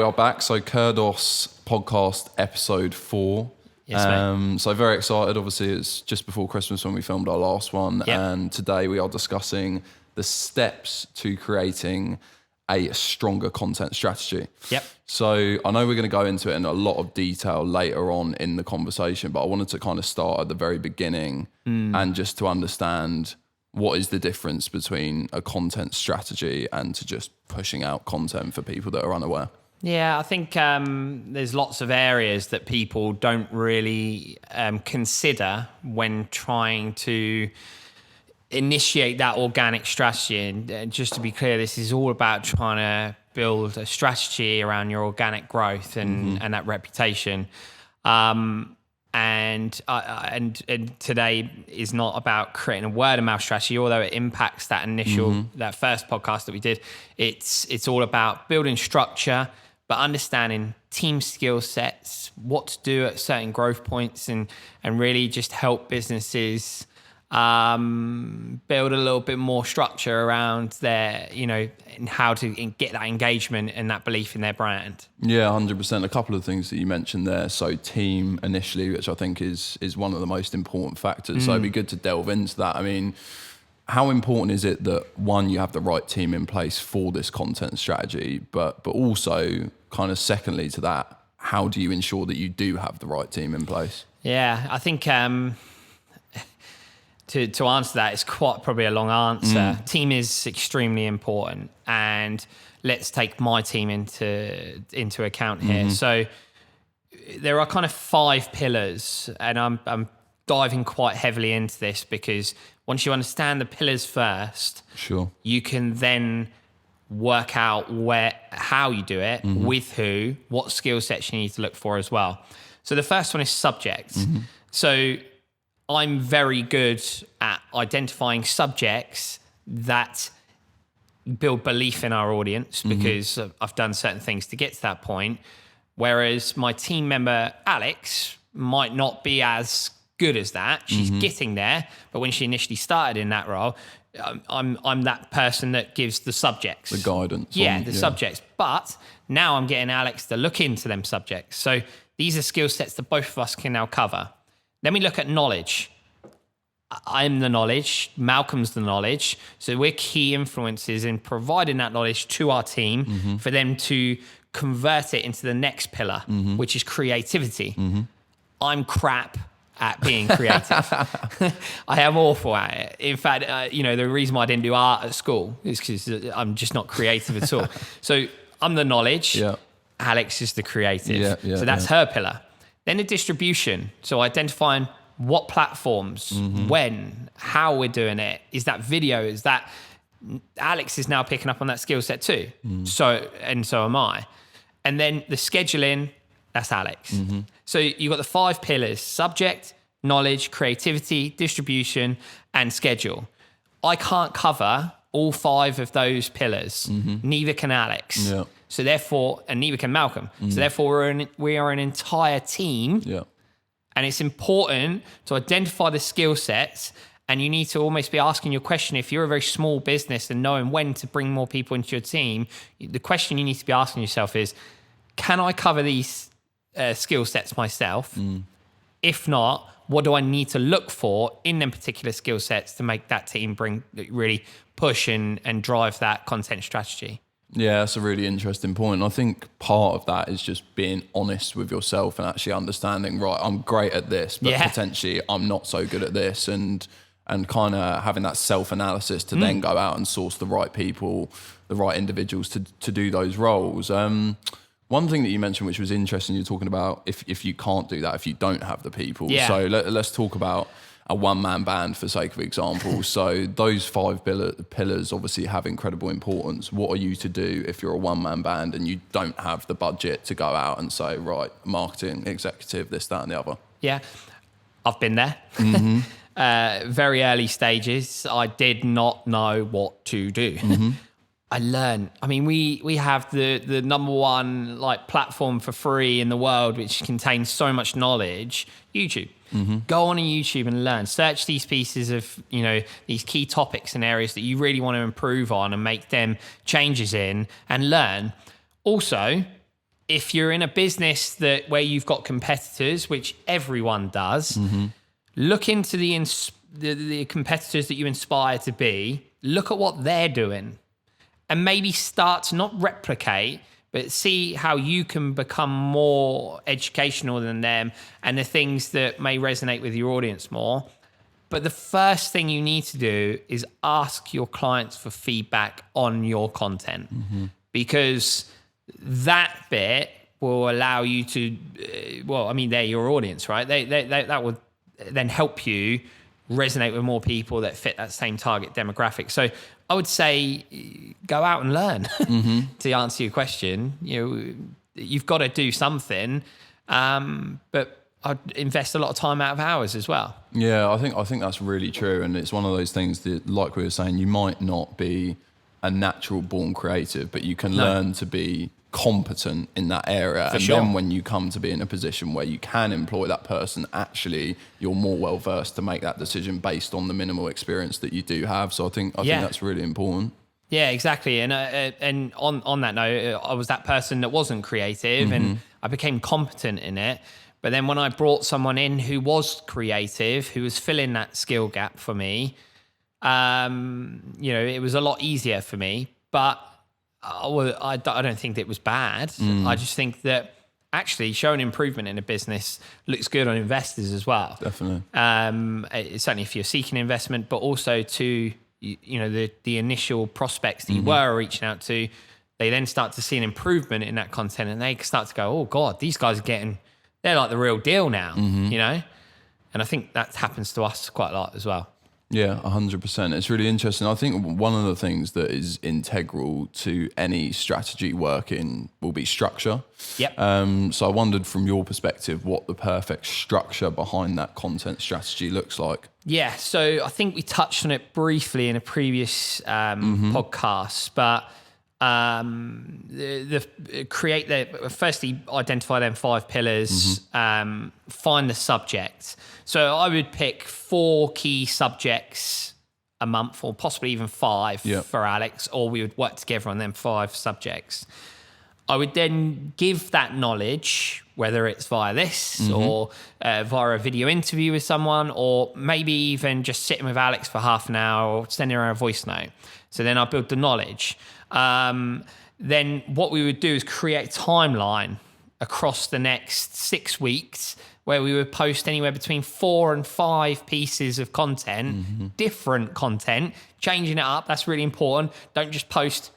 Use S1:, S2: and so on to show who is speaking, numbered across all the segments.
S1: are back. So Kurdos podcast episode 4.
S2: Yes, mate.
S1: So very excited. Obviously, it's just before Christmas when we filmed our last one.
S2: Yep.
S1: And today we are discussing the steps to creating a stronger content strategy.
S2: Yep.
S1: So I know we're going to go into it in a lot of detail later on in the conversation, but I wanted to kind of start at the very beginning and just to understand what is the difference between a content strategy and to just pushing out content for people that are unaware.
S2: Yeah, I think there's lots of areas that people don't really consider when trying to initiate that organic strategy. And just to be clear, this is all about trying to build a strategy around your organic growth and that reputation. And today is not about creating a word of mouth strategy, although it impacts that initial, that first podcast that we did. It's all about building structure, but understanding team skill sets, what to do at certain growth points, and really just help businesses build a little bit more structure around their, and how to get that engagement and that belief in their brand.
S1: Yeah, 100%. A couple of things that you mentioned there. So team initially, which I think is one of the most important factors. So it'd be good to delve into that. I mean, how important is it that, one, you have the right team in place for this content strategy, but also kind of secondly to that, how do you ensure that you do have the right team in place?
S2: Yeah, I think to answer that, it's quite probably a long answer. Team is extremely important, and let's take my team into account here. So there are kind of 5 pillars, and I'm diving quite heavily into this because once you understand the pillars first,
S1: sure,
S2: you can then work out how you do it, with who, what skill sets you need to look for as well. So the first one is subject. So I'm very good at identifying subjects that build belief in our audience because I've done certain things to get to that point. Whereas my team member, Alex, might not be as good as that. She's getting there. But when she initially started in that role, I'm that person that gives the subjects.
S1: The guidance.
S2: Subjects. But now I'm getting Alex to look into them subjects. So these are skill sets that both of us can now cover. Then we look at knowledge. I'm the knowledge, Malcolm's the knowledge. So we're key influencers in providing that knowledge to our team for them to convert it into the next pillar, which is creativity. I'm crap at being creative. I am awful at it. In fact, the reason why I didn't do art at school is because I'm just not creative at all. So I'm the knowledge.
S1: Yeah.
S2: Alex is the creative. So that's her pillar. Then the distribution. So identifying what platforms, when, how we're doing it. Is that video? Is that Alex is now picking up on that skill set too. So am I. And then the scheduling, that's Alex. So you've got the 5 pillars: subject, knowledge, creativity, distribution, and schedule. I can't cover all 5 of those pillars. Neither can Alex.
S1: Yeah.
S2: So therefore, and neither can Malcolm. So therefore, we are an entire team.
S1: Yeah.
S2: And it's important to identify the skill sets, and you need to almost be asking your question. If you're a very small business and knowing when to bring more people into your team, the question you need to be asking yourself is, can I cover these skill sets myself? If not, what do I need to look for in them particular skill sets to make that team really push and drive that content strategy?
S1: Yeah, that's a really interesting point. I think part of that is just being honest with yourself and actually understanding, right, I'm great at this, but potentially I'm not so good at this, and kind of having that self-analysis to then go out and source the right people, the right individuals to do those roles. One thing that you mentioned, which was interesting, you're talking about if you can't do that, if you don't have the people.
S2: Yeah.
S1: So let's talk about a one-man band for sake of example. So those 5 pillars obviously have incredible importance. What are you to do if you're a one-man band and you don't have the budget to go out and say, right, marketing executive, this, that, and the other? Yeah,
S2: I've been there. Very early stages, I did not know what to do. I learned. I mean, we have the number one platform for free in the world, which contains so much knowledge, YouTube. Go on YouTube and learn. Search these pieces of, these key topics and areas that you really want to improve on and make them changes in, and learn. Also, if you're in a business where you've got competitors, which everyone does, look into the competitors that you inspire to be, look at what they're doing, and maybe start to not replicate, but see how you can become more educational than them and the things that may resonate with your audience more. But the first thing you need to do is ask your clients for feedback on your content, because that bit will allow you to, they're your audience, right? That will then help you resonate with more people that fit that same target demographic. So I would say go out and learn to answer your question. You've got to do something, but I'd invest a lot of time out of hours as well.
S1: Yeah, I think that's really true. And it's one of those things that, like we were saying, you might not be a natural born creative, but you can learn to be competent in that area. Then when you come to be in a position where you can employ that person, actually you're more well versed to make that decision based on the minimal experience that you do have. So I think that's really important.
S2: Yeah, exactly. And on that note, I was that person that wasn't creative and I became competent in it. But then when I brought someone in who was creative, who was filling that skill gap for me, it was a lot easier for me. But I don't think that it was bad. I just think that actually showing improvement in a business looks good on investors as well.
S1: Definitely.
S2: Certainly if you're seeking investment, but also to the initial prospects that you were reaching out to, they then start to see an improvement in that content, and they start to go, oh God, these guys they're like the real deal now, And I think that happens to us quite a lot as well.
S1: Yeah, 100%. It's really interesting. I think one of the things that is integral to any strategy working will be structure.
S2: Yep.
S1: So I wondered from your perspective what the perfect structure behind that content strategy looks like.
S2: Yeah, so I think we touched on it briefly in a previous podcast, but firstly identify them 5 pillars, find the subject. So I would pick 4 key subjects a month, or possibly even 5 for Alex, or we would work together on them 5 subjects. I would then give that knowledge, whether it's via this or via a video interview with someone, or maybe even just sitting with Alex for half an hour or sending her a voice note. So then I build the knowledge. Then what we would do is create a timeline across the next 6 weeks where we would post anywhere between 4 and 5 pieces of content, different content, changing it up. That's really important. Don't just post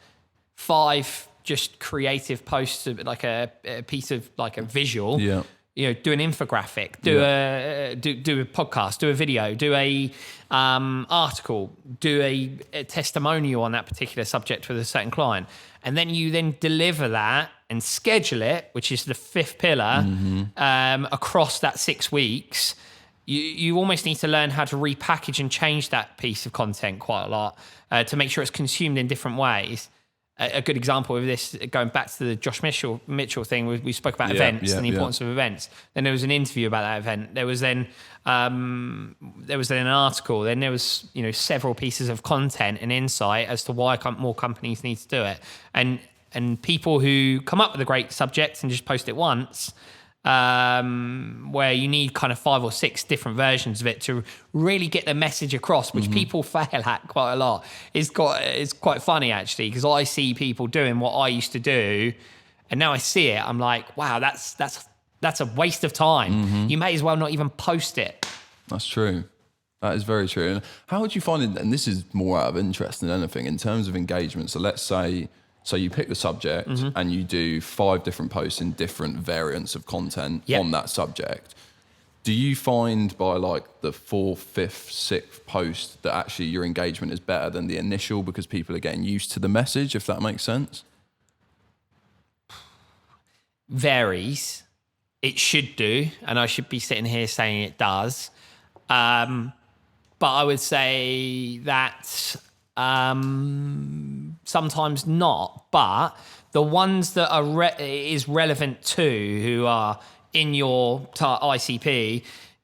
S2: 5 just creative posts of like a piece of like a visual.
S1: Yeah.
S2: Do an infographic, do a podcast, do a video, do a article, do a testimonial on that particular subject with a certain client, and then you deliver that and schedule it, which is the 5th pillar, across that 6 weeks. You almost need to learn how to repackage and change that piece of content quite a lot to make sure it's consumed in different ways. A good example of this, going back to the Josh Mitchell thing, we spoke about events and the importance of events. Then there was an interview about that event. There was then an article. Then there was several pieces of content and insight as to why more companies need to do it. And people who come up with a great subject and just post it once, where you need kind of 5 or 6 different versions of it to really get the message across, which people fail at quite a lot. It's quite funny actually, because I see people doing what I used to do, and now I see it, I'm like, wow, that's a waste of time. You may as well not even post it.
S1: That's true. That is very true. And how would you find it, and this is more out of interest than anything, in terms of engagement? So let's say, you pick the subject and you do 5 different posts in different variants of content on that subject. Do you find by like the 4th, 5th, 6th post that actually your engagement is better than the initial because people are getting used to the message, if that makes sense?
S2: Varies. It should do, and I should be sitting here saying it does. But I would say that sometimes not, but the ones that are is relevant to, who are in your ICP,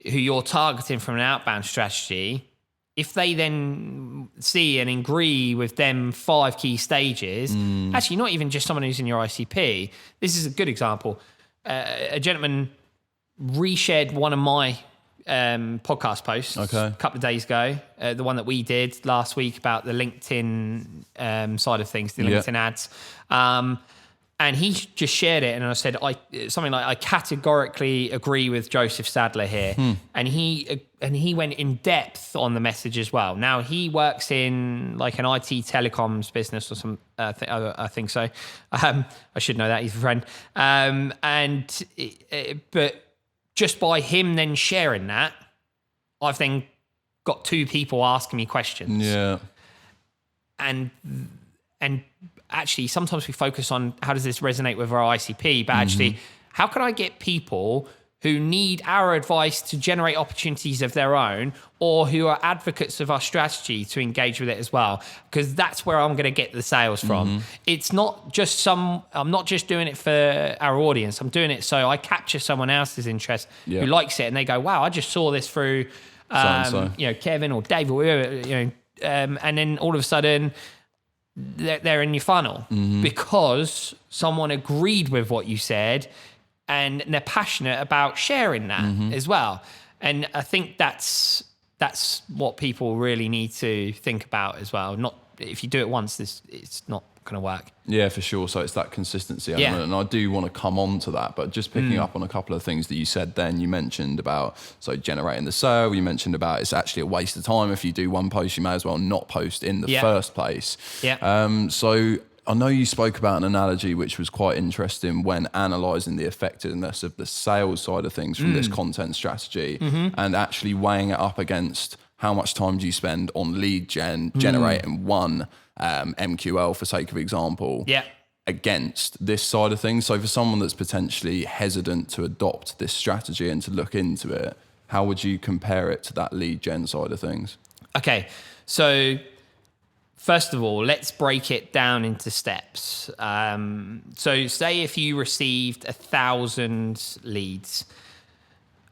S2: who you're targeting from an outbound strategy, if they then see and agree with them 5 key stages, actually not even just someone who's in your ICP, this is a good example. A gentleman reshared one of my podcast posts a couple of days ago, the one that we did last week about the LinkedIn side of things, the LinkedIn ads. And he just shared it, and I said something like, "I categorically agree with Joseph Sadler here." And he went in depth on the message as well. Now he works in like an IT telecoms business or some, I think so. I should know that, he's a friend. But just by him then sharing that, I've then got 2 people asking me questions.
S1: Yeah,
S2: and actually, sometimes we focus on how does this resonate with our ICP, but actually, how can I get people who need our advice to generate opportunities of their own, or who are advocates of our strategy to engage with it as well? Because that's where I'm going to get the sales from. It's not just I'm not just doing it for our audience. I'm doing it so I capture someone else's interest who likes it, and they go, "Wow, I just saw this through, Kevin or Dave or whoever, and then all of a sudden, they're in your funnel because someone agreed with what you said, and they're passionate about sharing that as well. And I think that's what people really need to think about as well. Not if you do it once, it's not going to work.
S1: Yeah, for sure. So it's that consistency element. And I do want to come on to that, but just picking up on a couple of things that you said then. You mentioned about generating the sale. You mentioned about it's actually a waste of time. If you do one post, you may as well not post in the first place. So I know you spoke about an analogy which was quite interesting when analysing the effectiveness of the sales side of things from this content strategy and actually weighing it up against how much time do you spend on lead generating one MQL, for sake of example, against this side of things. So for someone that's potentially hesitant to adopt this strategy and to look into it, how would you compare it to that lead gen side of things?
S2: Okay, so first of all, let's break it down into steps. So say if you received 1,000 leads,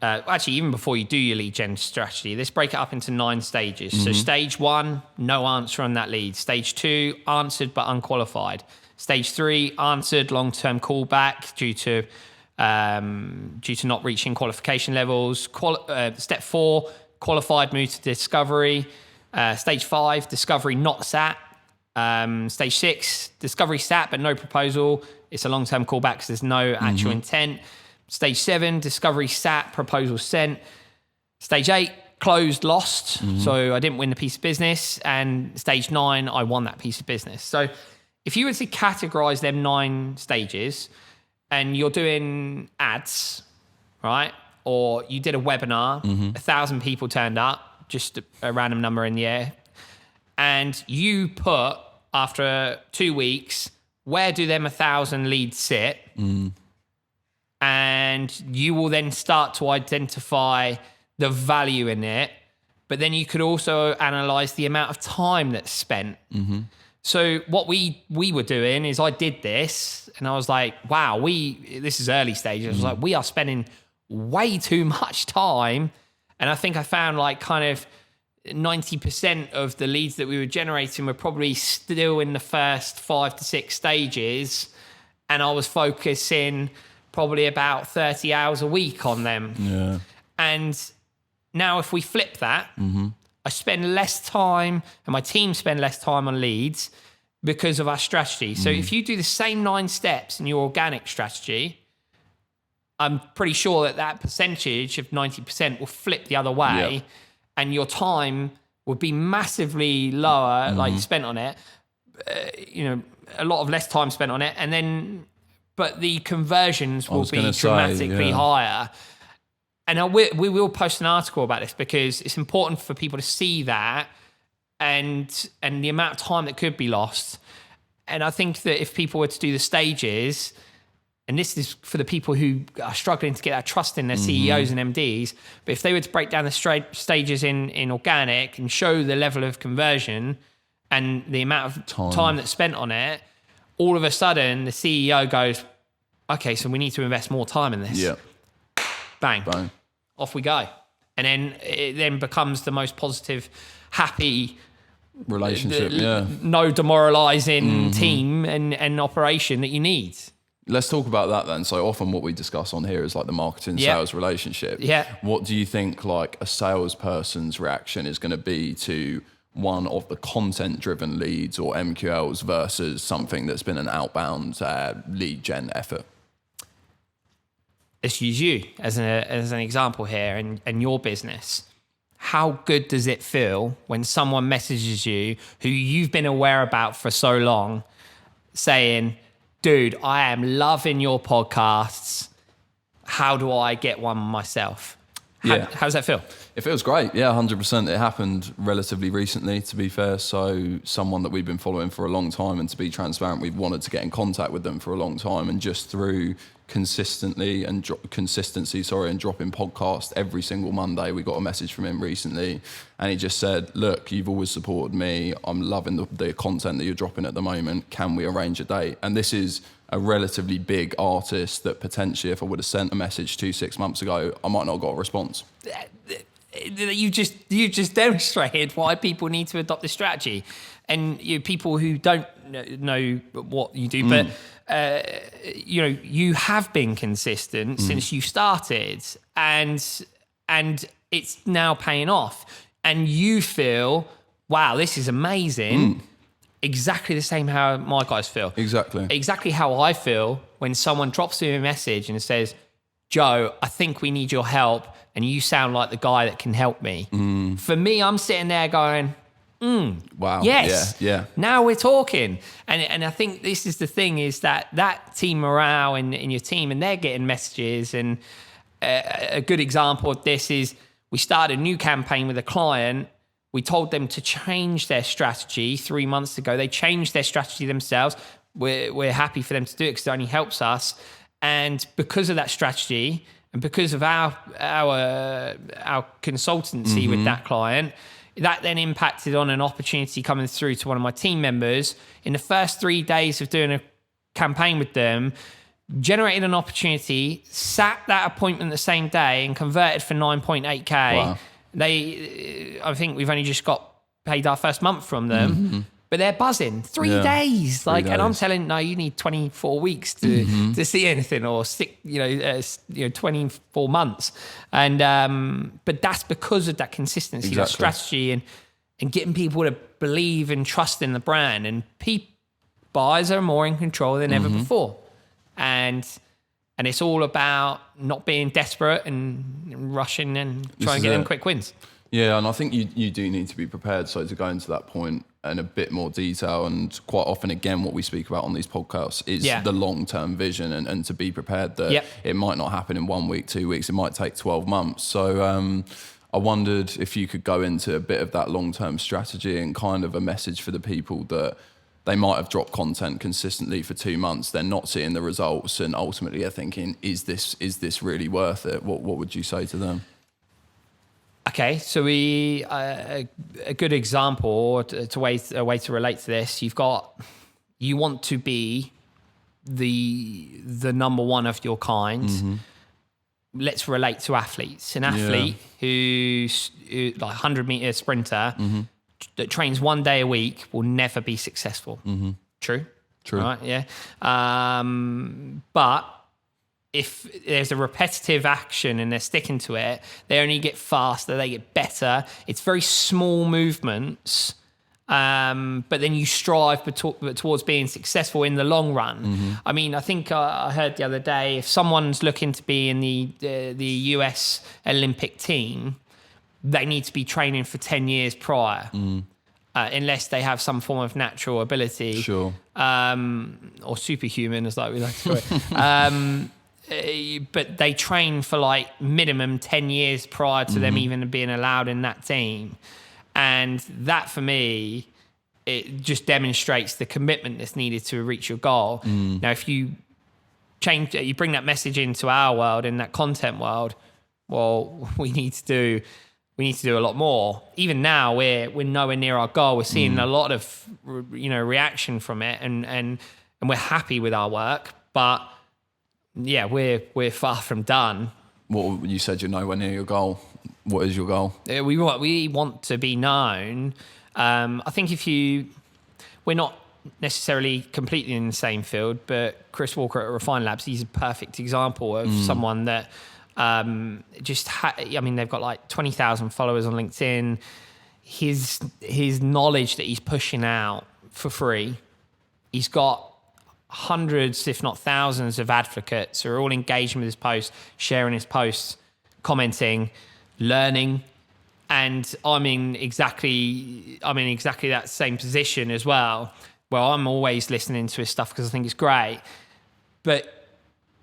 S2: actually, even before you do your lead gen strategy, let's break it up into 9 stages. So stage 1, no answer on that lead. Stage 2, answered but unqualified. Stage 3, answered, long-term callback due to not reaching qualification levels. Step 4, qualified, move to discovery. Stage 5, discovery not sat. Stage 6, discovery sat but no proposal. It's a long-term callback because there's no actual intent. Stage 7, discovery sat, proposal sent. Stage 8, closed, lost. So I didn't win the piece of business. And stage 9, I won that piece of business. So if you were to categorize them 9 stages and you're doing ads, right? Or you did a webinar, 1,000 people turned up, just a random number in the air. And you put, after 2 weeks, where do them 1,000 leads sit? And you will then start to identify the value in it. But then you could also analyze the amount of time that's spent. So what we were doing is I did this and I was like, wow, this is early stages. I was like, we are spending way too much time. And I think I found like kind of 90% of the leads that we were generating were probably still in the first 5 to 6 stages. And I was focusing probably about 30 hours a week on them. And now if we flip that, I spend less time and my team spend less time on leads because of our strategy. So if you do the same 9 steps in your organic strategy, I'm pretty sure that percentage of 90% will flip the other way and your time would be massively lower, like spent on it, a lot of less time spent on it. But the conversions will be dramatically higher. And we will post an article about this because it's important for people to see that and the amount of time that could be lost. And I think that if people were to do the stages, and this is for the people who are struggling to get that trust in their CEOs and MDs, but if they were to break down the stages in organic and show the level of conversion and the amount of time that's spent on it, all of a sudden the CEO goes, okay, so we need to invest more time in this. Bang. Off we go. And then it then becomes the most positive, happy
S1: relationship,
S2: no demoralizing team and operation that you need.
S1: Let's talk about that then. So often what we discuss on here is like the marketing sales relationship.
S2: Yeah.
S1: What do you think like a salesperson's reaction is going to be to one of the content driven leads or MQLs versus something that's been an outbound lead gen effort?
S2: Let's use you as an example here and your business. How good does it feel when someone messages you who you've been aware about for so long saying, dude, I am loving your podcasts. How do I get one myself? How does that feel?
S1: It feels great. Yeah, 100%. It happened relatively recently, to be fair. So someone that we've been following for a long time, and to be transparent, we've wanted to get in contact with them for a long time. And just through consistency and dropping podcast every single Monday, we got a message from him recently. And he just said, look, you've always supported me. I'm loving the content that you're dropping at the moment. Can we arrange a date? And this is a relatively big artist that potentially, if I would have sent a message 6 months ago, I might not have got a response.
S2: You just demonstrated why people need to adopt this strategy, and people who don't know what you do, but you have been consistent since you started, and it's now paying off, and you feel, wow, this is amazing. Exactly the same how my guys feel. Exactly how I feel when someone drops me a message and says, Joe, I think we need your help and you sound like the guy that can help me. For me, I'm sitting there going,
S1: wow.
S2: Yes.
S1: Yeah.
S2: Now we're talking. And I think this is the thing, is that team morale in your team, and they're getting messages. And a good example of this is we started a new campaign with a client. We told them to change their strategy 3 months ago. They changed their strategy themselves. We're happy for them to do it because it only helps us. And because of that strategy and because of our consultancy with that client, that then impacted on an opportunity coming through to one of my team members. In the first 3 days of doing a campaign with them, generated an opportunity, sat that appointment the same day and converted for 9.8K.
S1: Wow.
S2: I think we've only just got paid our first month from them, but they're buzzing. 3 days. 3 days. And I'm telling, no, you need 24 weeks to see anything, or 24 months. And, but that's because of that consistency, that strategy, and getting people to believe and trust in the brand. And buyers are more in control than ever before. And it's all about not being desperate and rushing and trying to get them quick wins.
S1: Yeah, and I think you do need to be prepared. So to go into that point in a bit more detail, and quite often, again, what we speak about on these podcasts is the long-term vision, and to be prepared that it might not happen in 1 week, 2 weeks, it might take 12 months. So I wondered if you could go into a bit of that long-term strategy and kind of a message for the people that they might have dropped content consistently for 2 months, they're not seeing the results, and ultimately they're thinking, is this really worth it? What would you say to them?
S2: Okay, so a good example, or a way to relate to this, you want to be the number one of your kind. Let's relate to athletes. An athlete who's like 100-meter sprinter that trains 1 day a week will never be successful. True. Right? Yeah. But if there's a repetitive action and they're sticking to it, they only get faster, they get better. It's very small movements, but then you strive towards being successful in the long run. I mean, I think I heard the other day, if someone's looking to be in the US Olympic team, they need to be training for 10 years prior, unless they have some form of natural ability.
S1: Sure.
S2: Or superhuman, as like we like to call it. But they train for like minimum 10 years prior to them even being allowed in that team. And that, for me, it just demonstrates the commitment that's needed to reach your goal. Now, if you bring that message into our world, in that content world, well, we need to do a lot more. Even now, we're nowhere near our goal. We're seeing a lot of reaction from it, and we're happy with our work. But yeah, we're far from done.
S1: What you said, you're nowhere near your goal. What is your goal?
S2: We want to be known. I think we're not necessarily completely in the same field, but Chris Walker at Refine Labs, he's a perfect example of someone that they've got like 20,000 followers on LinkedIn. His knowledge that he's pushing out for free, he's got hundreds, if not thousands, of advocates who are all engaging with his posts, sharing his posts, commenting, learning. And I'm in exactly that same position as well, where I'm always listening to his stuff because I think it's great. But,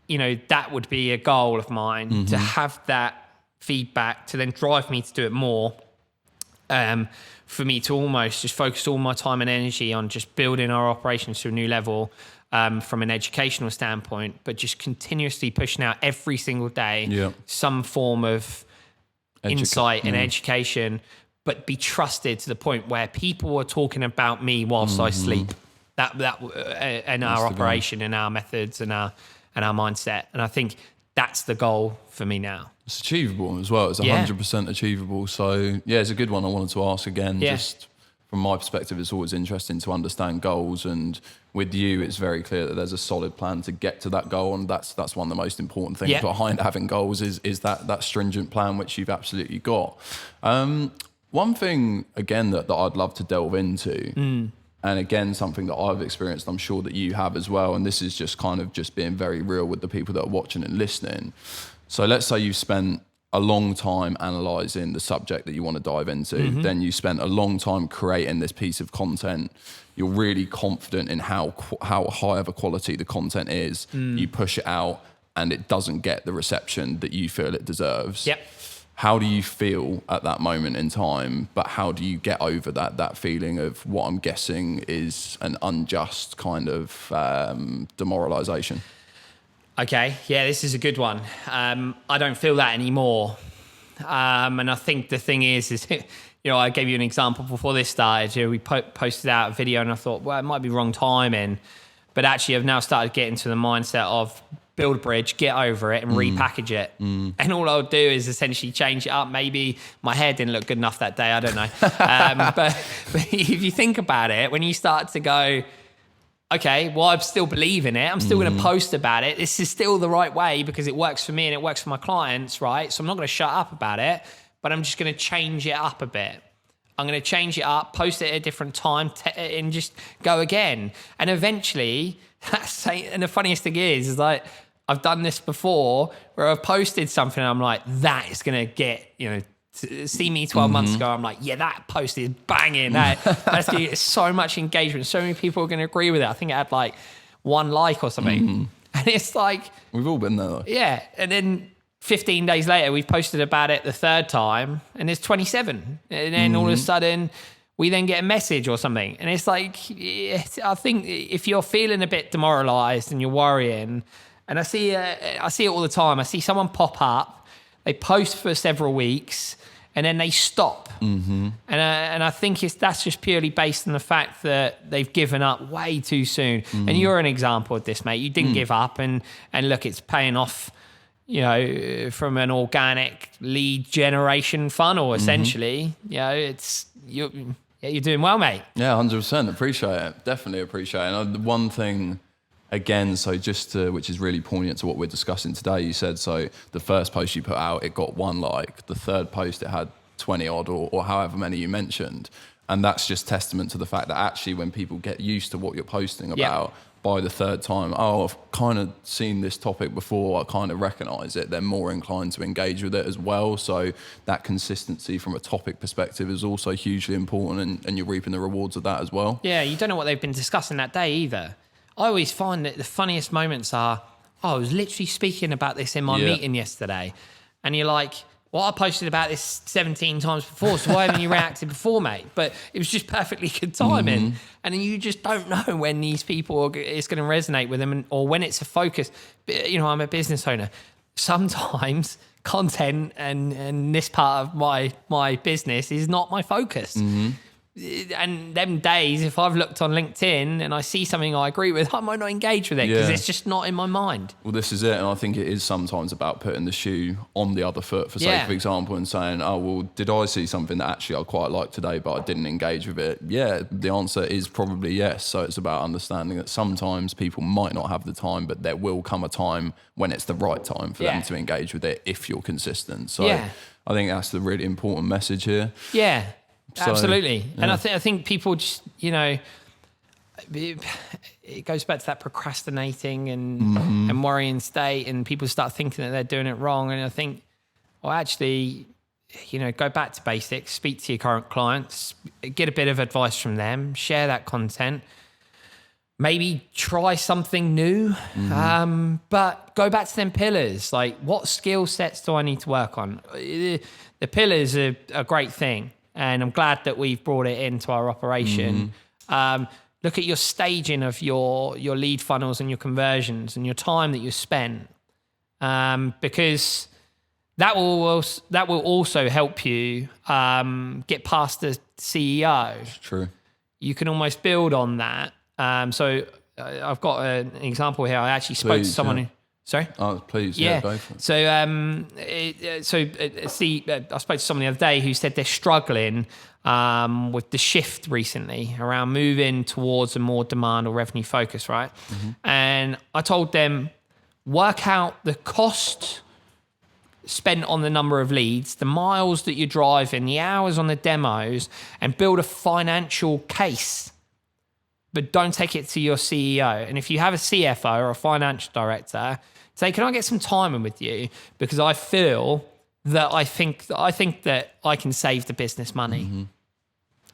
S2: that would be a goal of mine, to have that feedback to then drive me to do it more. For me to almost just focus all my time and energy on just building our operations to a new level from an educational standpoint, but just continuously pushing out every single day some form of insight and education, but be trusted to the point where people are talking about me whilst I sleep. That and our operation and our methods and our mindset. And I think that's the goal for me now.
S1: It's achievable as well. It's 100% achievable. So it's a good one. I wanted to ask again. Just from my perspective, it's always interesting to understand goals, and with you, it's very clear that there's a solid plan to get to that goal, and that's one of the most important things behind having goals is that stringent plan, which you've absolutely got. One thing again that I'd love to delve into, and again something that I've experienced, I'm sure that you have as well, and this is just kind of just being very real with the people that are watching and listening. So let's say you've spent a long time analysing the subject that you want to dive into. Then you spent a long time creating this piece of content. You're really confident in how high of a quality the content is. You push it out and it doesn't get the reception that you feel it deserves. How do you feel at that moment in time? But how do you get over that feeling of what I'm guessing is an unjust kind of demoralisation?
S2: Okay, this is a good one. I don't feel that anymore. And I think the thing is I gave you an example before this started. We posted out a video and I thought, well, it might be wrong timing. But actually, I've now started getting to the mindset of build a bridge, get over it and repackage it. And all I'll do is essentially change it up. Maybe my hair didn't look good enough that day. I don't know. But if you think about it, when you start to go, okay, well, I still believe in it. I'm still going to post about it. This is still the right way because it works for me and it works for my clients, right? So I'm not going to shut up about it, but I'm just going to change it up a bit. I'm going to change it up, post it at a different time, and just go again. And eventually, and the funniest thing is like, I've done this before where I've posted something and I'm like, that is going to get, see me 12 months ago, I'm like, that post is banging. That's going to get so much engagement. So many people are going to agree with it. I think it had like 1 like or something. And it's like...
S1: We've all been there though.
S2: Yeah. And then 15 days later, we've posted about it the third time and there's 27. And then all of a sudden, we then get a message or something. And it's like, I think if you're feeling a bit demoralized and you're worrying, and I see it all the time. I see someone pop up, they post for several weeks, and then they stop. And I think that's just purely based on the fact that they've given up way too soon. And you're an example of this, mate. You didn't give up, and look, it's paying off, from an organic lead generation funnel, essentially. You're doing well, mate.
S1: Yeah, 100%. Appreciate it. Definitely appreciate it. And the one thing... Again, so which is really poignant to what we're discussing today, you said, so the first post you put out, it got 1 like. The third post, it had 20 odd or however many you mentioned. And that's just testament to the fact that actually when people get used to what you're posting about, by the third time, I've kind of seen this topic before, I kind of recognise it, they're more inclined to engage with it as well. So that consistency from a topic perspective is also hugely important, and you're reaping the rewards of that as well. Yeah,
S2: you don't know what they've been discussing that day either. I always find that the funniest moments are, I was literally speaking about this in my meeting yesterday. And you're like, well, I posted about this 17 times before, so why haven't you reacted before, mate? But it was just perfectly good timing. And then you just don't know when these people, it's going to resonate with them, or when it's a focus. I'm a business owner. Sometimes content and this part of my business is not my focus. and them days, if I've looked on LinkedIn and I see something I agree with, I might not engage with it because it's just not in my mind.
S1: Well, this is it. And I think it is sometimes about putting the shoe on the other foot, for sake of example, and saying, oh, well, did I see something that actually I quite like today, but I didn't engage with it? Yeah, the answer is probably yes. So it's about understanding that sometimes people might not have the time, but there will come a time when it's the right time for them to engage with it if you're consistent. So I think that's the really important message here.
S2: Yeah. So, absolutely. And I think people just, it goes back to that procrastinating and worrying state, and people start thinking that they're doing it wrong. And I think, well, actually, go back to basics, speak to your current clients, get a bit of advice from them, share that content, maybe try something new, but go back to them pillars. Like, what skill sets do I need to work on? The pillars are a great thing. And I'm glad that we've brought it into our operation. Look at your staging of your lead funnels and your conversions and your time that you spent, because that will also help you get past the CEO.
S1: True.
S2: You can almost build on that. So I've got an example here. I actually spoke to someone who... Sorry?
S1: Oh, please. Yeah. Go for it.
S2: So, I spoke to someone the other day who said they're struggling with the shift recently around moving towards a more demand or revenue focus, right? And I told them, work out the cost spent on the number of leads, the miles that you're driving, the hours on the demos, and build a financial case. But don't take it to your CEO. And if you have a CFO or a financial director, say, can I get some time in with you? Because I feel that I think that I can save the business money.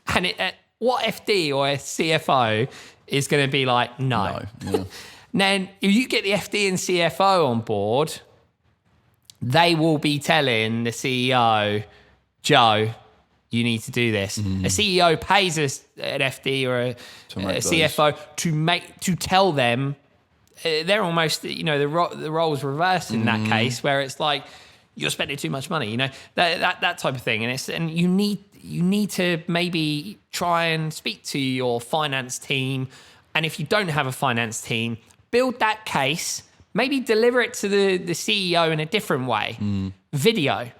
S2: And what FD or a CFO is going to be like, no. Then if you get the FD and CFO on board, they will be telling the CEO, Joe, you need to do this. A CEO pays an FD or a CFO to tell them. They're almost, the roles reversed in that case, where it's like you're spending too much money, that type of thing. And you need to maybe try and speak to your finance team. And if you don't have a finance team, build that case. Maybe deliver it to the CEO in a different way. Video.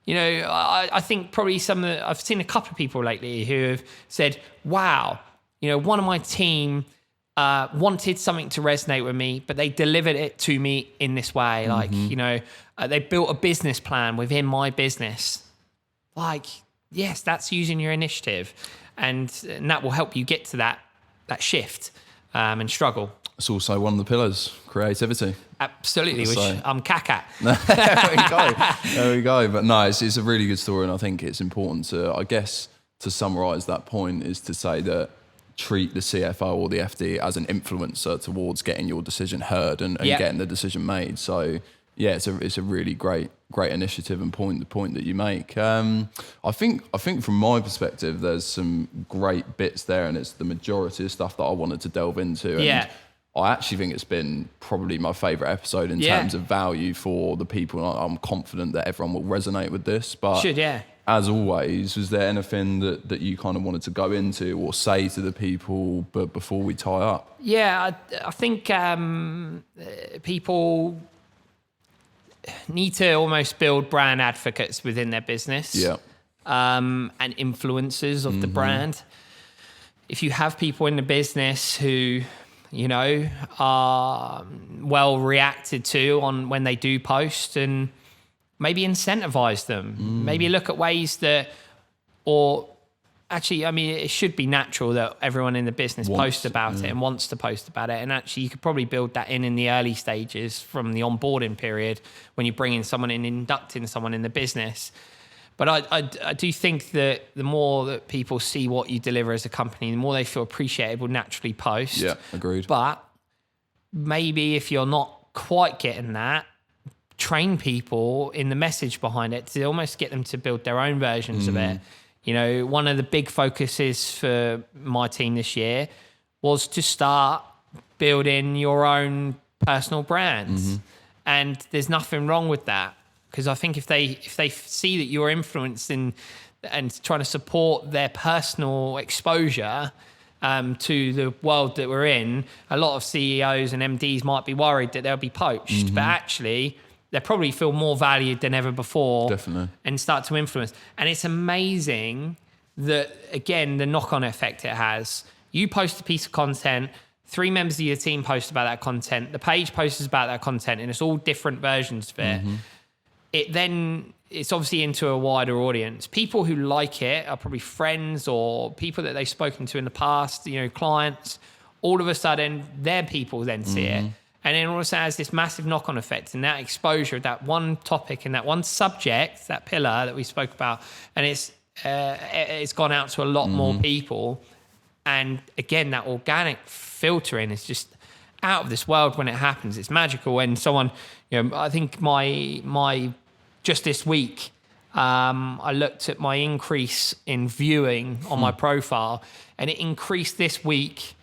S2: I think probably I've seen a couple of people lately who have said, wow, one of my team wanted something to resonate with me, but they delivered it to me in this way. Like, they built a business plan within my business. Like, yes, that's using your initiative. And that will help you get to that shift and struggle.
S1: It's also one of the pillars, creativity.
S2: Absolutely, which I'm cack at.
S1: There we go. But no, it's a really good story, and I think it's important to summarise that point is to say that treat the CFO or the FD as an influencer towards getting your decision heard and getting the decision made. So yeah, it's a really great initiative and the point that you make. I think from my perspective, there's some great bits there, and it's the majority of stuff that I wanted to delve into. And I actually think it's been probably my favourite episode in terms of value for the people. I'm confident that everyone will resonate with this. But as always, was there anything that you kind of wanted to go into or say to the people before we tie up?
S2: Yeah, I think people need to almost build brand advocates within their business. And influencers of the brand. If you have people in the business who are well reacted to on when they do post, and maybe incentivize them. Maybe look at ways that, or actually, it should be natural that everyone in the business posts about it and wants to post about it. And actually, you could probably build that in the early stages from the onboarding period when you bring in someone and inducting someone in the business. But I do think that the more that people see what you deliver as a company, the more they feel appreciated, will naturally post.
S1: Yeah, agreed.
S2: But maybe if you're not quite getting that, train people in the message behind it to almost get them to build their own versions of it. One of the big focuses for my team this year was to start building your own personal brands. And there's nothing wrong with that. Because I think if they see that you're influencing and trying to support their personal exposure to the world that we're in, a lot of CEOs and MDs might be worried that they'll be poached, but actually they probably feel more valued than ever before.
S1: Definitely.
S2: And start to influence. And it's amazing that, again, the knock-on effect it has. You post a piece of content, 3 members of your team post about that content, the page posts about that content, and it's all different versions of it. It's obviously into a wider audience. People who like it are probably friends or people that they've spoken to in the past, clients. All of a sudden, their people then see it. And then also has this massive knock-on effect, and that exposure, that one topic and that one subject, that pillar that we spoke about, and it's gone out to a lot more people. And again, that organic filtering is just out of this world when it happens. It's magical. When someone, I think my just this week, I looked at my increase in viewing on my profile, and it increased this week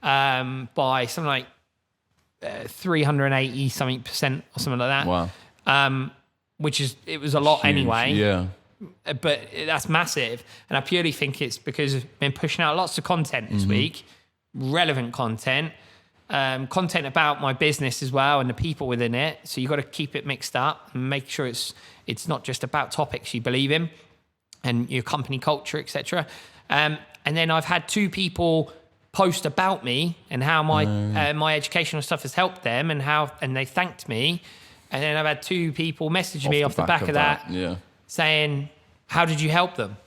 S2: by something like 380 something percent or something like that.
S1: Wow.
S2: It was a lot
S1: Huge.
S2: anyway.
S1: Yeah.
S2: But that's massive. And I purely think it's because I've been pushing out lots of content this week, relevant content, content about my business as well and the people within it. So you've got to keep it mixed up and make sure it's not just about topics you believe in and your company culture, etc. And then I've had 2 people post about me and how my educational stuff has helped them and they thanked me. And then I've had 2 people message me off the back of that.
S1: Yeah.
S2: Saying, how did you help them?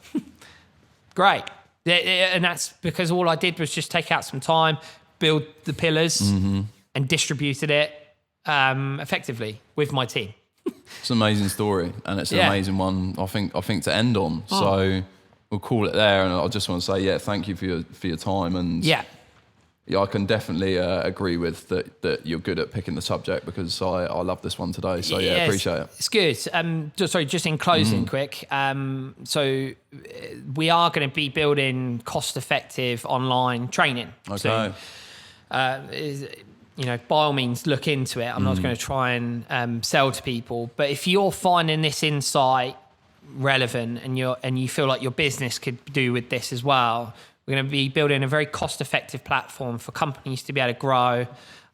S2: Great. And that's because all I did was just take out some time, build the pillars and distributed it effectively with my team.
S1: It's an amazing story, and it's an amazing one, I think to end on. So we'll call it there, and I just want to say, thank you for your time. And I can definitely agree with that you're good at picking the subject, because I love this one today. So appreciate it.
S2: It's good. Just in closing, quick. So we are going to be building cost-effective online training.
S1: Okay.
S2: So, by all means, look into it. I'm not going to try and sell to people, but if you're finding this insight relevant and you feel like your business could do with this as well, we're going to be building a very cost-effective platform for companies to be able to grow,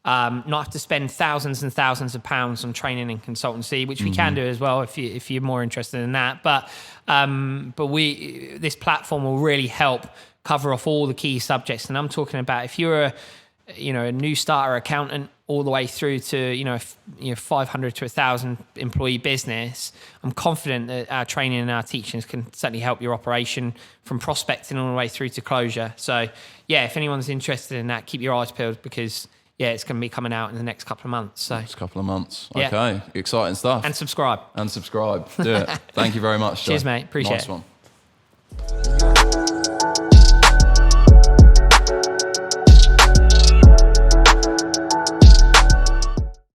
S2: not have to spend thousands and thousands of pounds on training and consultancy, which we can do as well if you're more interested in that. But this platform will really help cover off all the key subjects. And I'm talking about if you're a new starter accountant all the way through to 500 to 1,000 employee business, I'm confident that our training and our teachings can certainly help your operation from prospecting all the way through to closure. So if anyone's interested in that, keep your eyes peeled, because it's going to be coming out in the next couple of months. So
S1: next couple of months. Okay, exciting stuff.
S2: And subscribe.
S1: Do it. Thank you very much, Joe.
S2: Cheers, mate. Appreciate it.
S1: Nice one.